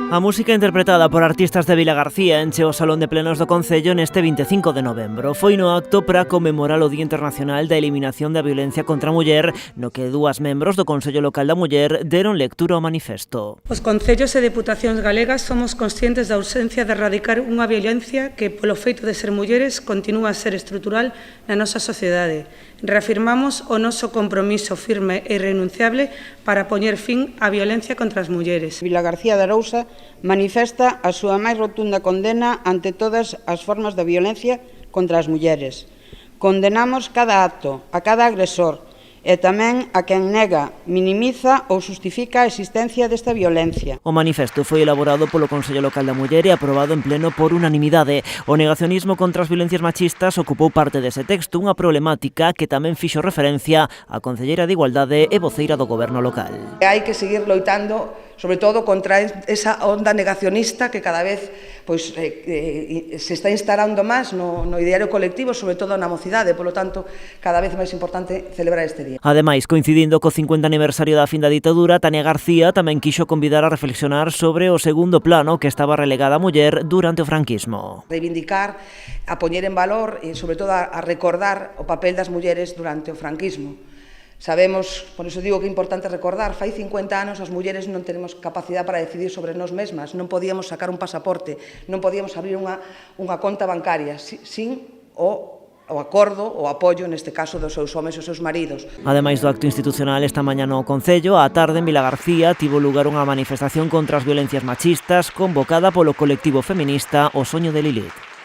A música interpretada por artistas de Vilagarcía encheu o Salón de Plenos do Concello neste 25 de novembro. Foi no acto para conmemorar o Día Internacional da Eliminación da Violencia contra a Muller, no que dúas membros do Consello Local da Muller deron lectura ao manifesto. Os concellos e deputacións galegas somos conscientes da urxencia de erradicar unha violencia que, polo feito de ser mulleres, continúa a ser estrutural na nosa sociedade. Reafirmamos o noso compromiso firme e irrenunciable para poñer fin á violencia contra as mulleres. Vilagarcía de Arousa manifesta a súa máis rotunda condena ante todas as formas de violencia contra as mulleres. Condenamos cada acto, a cada agresor e tamén a quen nega, minimiza ou xustifica a existencia desta violencia. O manifesto foi elaborado polo Consello Local da Muller e aprobado en pleno por unanimidade. O negacionismo contra as violencias machistas ocupou parte dese texto, unha problemática que tamén fixo referencia a concelleira de Igualdade e voceira do Goberno local. Hai que seguir loitando, sobre todo contra esa onda negacionista que cada vez se está instalando máis no ideario colectivo, sobre todo na mocidade, polo tanto, cada vez máis importante celebrar este día. Ademais, coincidindo co 50 aniversario da fin da ditadura, Tania García tamén quixo convidar a reflexionar sobre o segundo plano que estaba relegada a muller durante o franquismo. Reivindicar, a poñer en valor e, sobre todo, a recordar o papel das mulleres durante o franquismo. Sabemos, por iso digo que é importante recordar, fai 50 anos as mulleres non tenemos capacidade para decidir sobre nós mesmas, non podíamos sacar un pasaporte, non podíamos abrir unha conta bancaria, sin o acordo, o apoio, neste caso, dos seus homes e os seus maridos. Ademais do acto institucional esta mañá no Concello, á tarde en Vilagarcía tivo lugar unha manifestación contra as violencias machistas convocada polo colectivo feminista O Soño de Lilith.